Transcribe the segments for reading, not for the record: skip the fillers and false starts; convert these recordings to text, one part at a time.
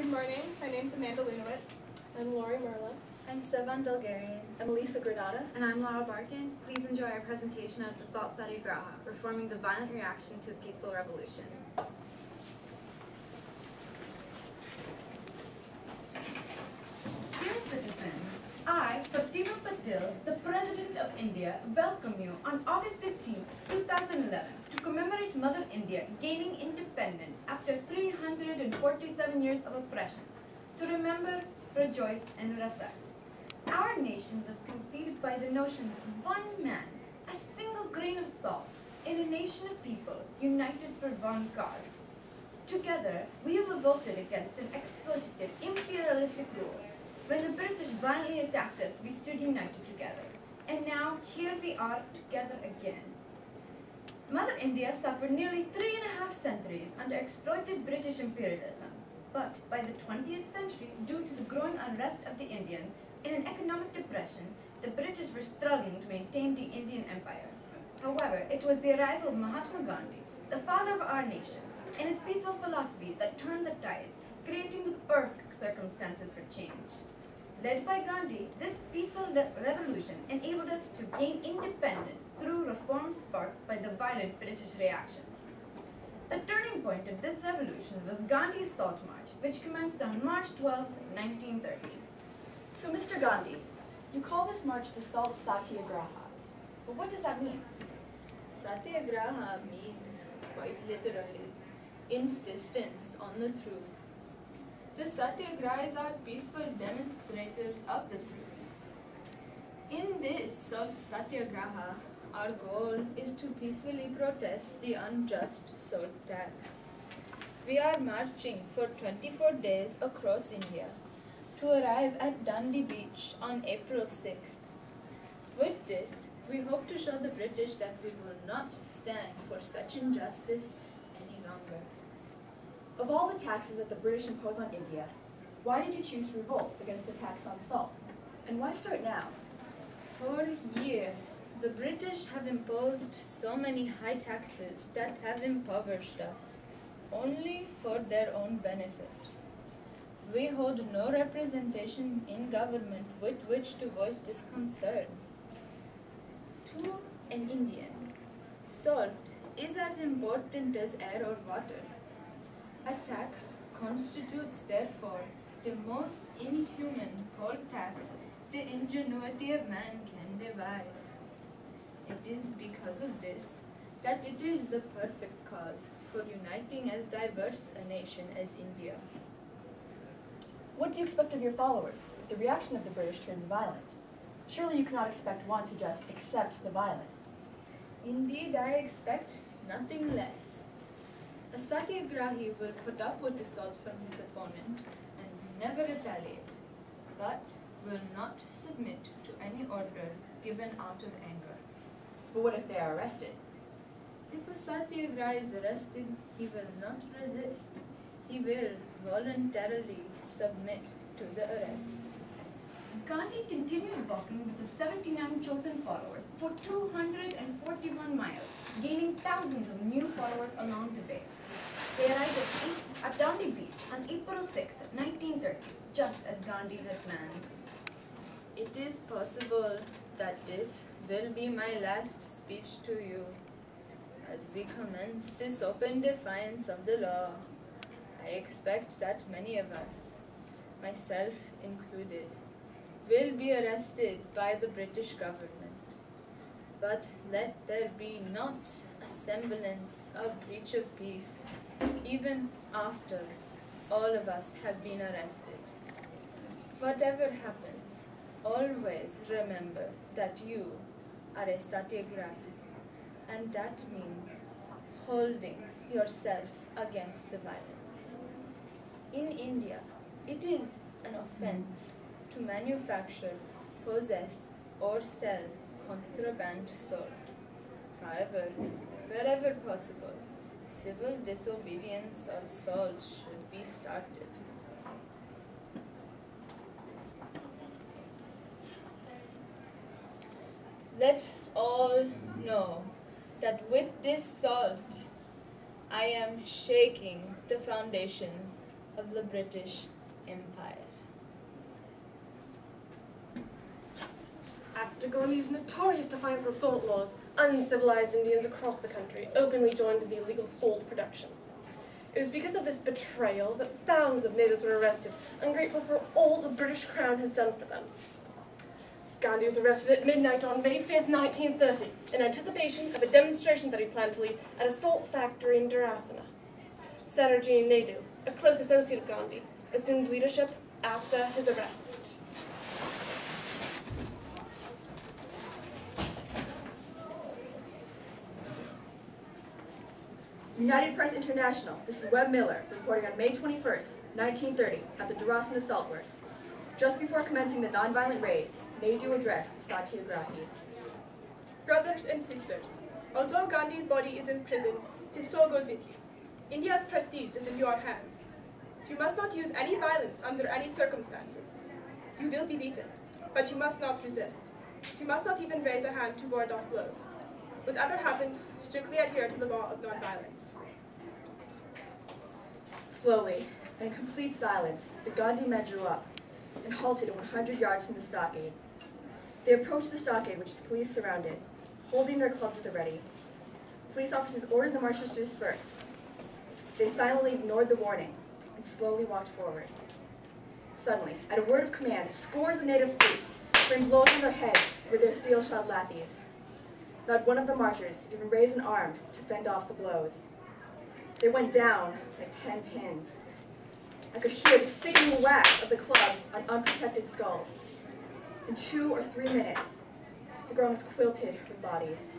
Good morning. My name's Amanda Lunowitz. I'm Lori Merla. I'm Sevan Bulgarian. I'm Elisa Granada. And I'm Laura Barkin. Please enjoy our presentation of the Salt Satyagraha, Reforming the Violent Reaction to a Peaceful Revolution. Dear citizens, I, Pratibha Patil, the President of India, welcome you on August 15, 2011 to commemorate Mother India gaining independence after 347 years of oppression, to remember, rejoice, and reflect. Our nation was conceived by the notion of one man, a single grain of salt, in a nation of people united for one cause. Together, we have revolted against an exploitative, imperialistic rule. When the British violently attacked us, we stood united together. And now, here we are together again. Mother India suffered nearly 3.5 centuries under exploitive British imperialism. But by the 20th century, due to the growing unrest of the Indians in an economic depression, the British were struggling to maintain the Indian Empire. However, it was the arrival of Mahatma Gandhi, the father of our nation, and his peaceful philosophy that turned the tides, creating the perfect circumstances for change. Led by Gandhi, this peaceful revolution enabled us to gain independence through reforms sparked by the violent British reaction. The turning point of this revolution was Gandhi's Salt March, which commenced on March 12, 1930. So, Mr. Gandhi, you call this march the Salt Satyagraha. But what does that mean? Satyagraha means, quite literally, insistence on the truth. The Satyagrahis are peaceful demonstrators of the truth. In this Satyagraha, our goal is to peacefully protest the unjust salt tax. We are marching for 24 days across India to arrive at Dandi Beach on April 6th. With this, we hope to show the British that we will not stand for such injustice any longer. Of all the taxes that the British impose on India, why did you choose to revolt against the tax on salt? And why start now? For years, the British have imposed so many high taxes that have impoverished us, only for their own benefit. We hold no representation in government with which to voice this concern. To an Indian, salt is as important as air or water. A tax constitutes, therefore, the most inhuman poll tax the ingenuity of man can devise. It is because of this that it is the perfect cause for uniting as diverse a nation as India. What do you expect of your followers if the reaction of the British turns violent? Surely you cannot expect one to just accept the violence. Indeed, I expect nothing less. A Satyagrahi will put up with assaults from his opponent and never retaliate, but will not submit to any order given out of anger. But what if they are arrested? If a Satyagrahi is arrested, he will not resist. He will voluntarily submit to the arrest. Gandhi continued walking with his 79 chosen followers for 241 miles, gaining thousands of new followers along the way. They arrived at Dandi Beach on April 6, 1930, just as Gandhi had planned. It is possible that this will be my last speech to you. As we commence this open defiance of the law, I expect that many of us, myself included, will be arrested by the British government. But let there be not a semblance of breach of peace, even after all of us have been arrested. Whatever happens, always remember that you are a Satyagrahi, and that means holding yourself against the violence. In India, it is an offense to manufacture, possess, or sell contraband salt. However, wherever possible, civil disobedience of salt should be started. Let all know that with this salt, I am shaking the foundations of the British empire. After Gandhi's notorious defiance of the salt laws, uncivilized Indians across the country openly joined the illegal salt production. It was because of this betrayal that thousands of natives were arrested, ungrateful for all the British Crown has done for them. Gandhi was arrested at midnight on May 5th, 1930, in anticipation of a demonstration that he planned to lead at a salt factory in Dharasana. Sarojini Naidu, a close associate of Gandhi, assumed leadership after his arrest. United Press International, this is Webb Miller, reporting on May 21st, 1930, at the Dharasana Salt Works. Just before commencing the nonviolent raid, Naidu addressed the Satyagrahis. Brothers and sisters, although Gandhi's body is in prison, his soul goes with you. India's prestige is in your hands. You must not use any violence under any circumstances. You will be beaten, but you must not resist. You must not even raise a hand to ward off blows. Whatever happens, strictly adhere to the law of nonviolence. Slowly, in complete silence, the Gandhi men drew up and halted 100 yards from the stockade. They approached the stockade, which the police surrounded, holding their clubs at the ready. Police officers ordered the marchers to disperse. They silently ignored the warning and slowly walked forward. Suddenly, at a word of command, scores of native police rained blows on their heads with their steel-shod lathis. Not one of the marchers even raised an arm to fend off the blows. They went down like 10 pins. I could hear the sickening whack of the clubs on unprotected skulls. In 2 or 3 minutes, the ground was quilted with bodies.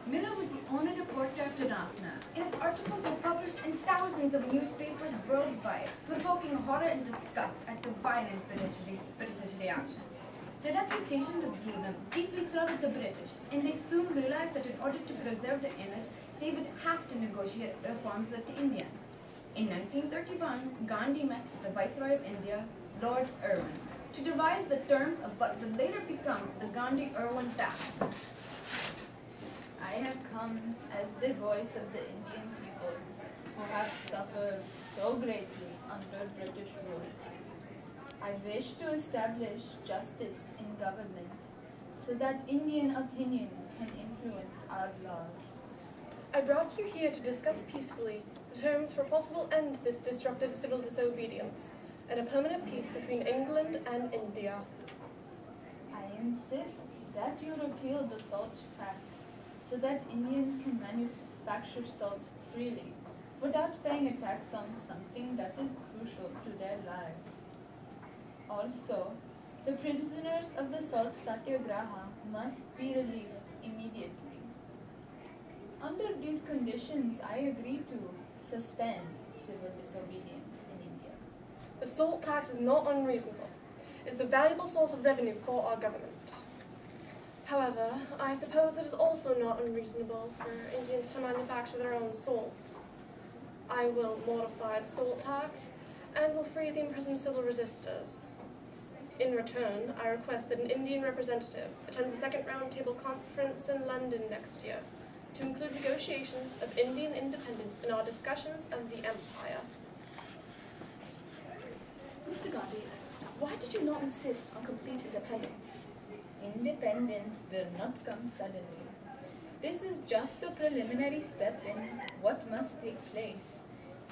Miller was the only reporter of Dharasana, and his articles were published in thousands of newspapers worldwide, provoking horror and disgust at the violent British reaction. The reputation that gave them deeply troubled the British, and they soon realized that in order to preserve their image, they would have to negotiate reforms with the Indians. In 1931, Gandhi met the Viceroy of India, Lord Irwin, to devise the terms of what would later become the Gandhi-Irwin Pact. I have come as the voice of the Indian people who have suffered so greatly under British rule. I wish to establish justice in government so that Indian opinion can influence our laws. I brought you here to discuss peacefully the terms for a possible end to this destructive civil disobedience and a permanent peace between England and India. I insist that you repeal the salt tax so that Indians can manufacture salt freely without paying a tax on something that is crucial to their lives. Also, the prisoners of the salt satyagraha must be released immediately. Under these conditions, I agree to suspend civil disobedience in India. The salt tax is not unreasonable. It is the valuable source of revenue for our government. However, I suppose it is also not unreasonable for Indians to manufacture their own salt. I will modify the salt tax and will free the imprisoned civil resistors. In return, I request that an Indian representative attends the second roundtable conference in London next year to include negotiations of Indian independence in our discussions of the empire. Mr. Gandhi, why did you not insist on complete independence? Independence will not come suddenly. This is just a preliminary step in what must take place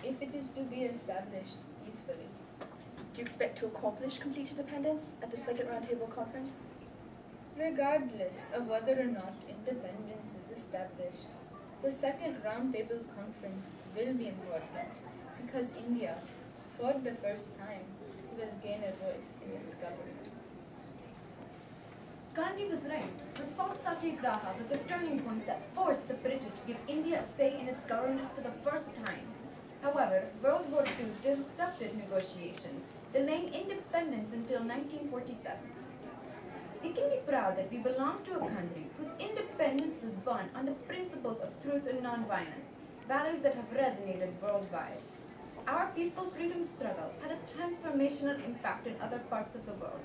if it is to be established peacefully. Do you expect to accomplish complete independence at the second roundtable conference? Regardless of whether or not independence is established, the second roundtable conference will be important because India, for the first time, will gain a voice in its government. Gandhi was right. The Salt Satyagraha was a turning point that forced the British to give India a say in its government for the first time. However, World War II disrupted negotiations, delaying independence until 1947. We can be proud that we belong to a country whose independence was won on the principles of truth and nonviolence, values that have resonated worldwide. Our peaceful freedom struggle had a transformational impact in other parts of the world,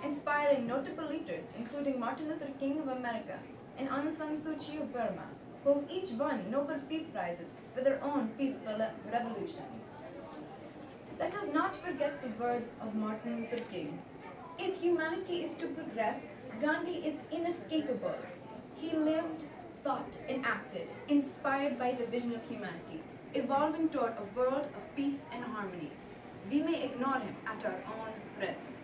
inspiring notable leaders including Martin Luther King of America and Aung San Suu Kyi of Burma, who have each won Nobel Peace Prizes for their own peaceful revolutions. Let us not forget the words of Martin Luther King. If humanity is to progress, Gandhi is inescapable. He lived, thought, and acted, inspired by the vision of humanity, evolving toward a world of peace and harmony. We may ignore him at our own risk.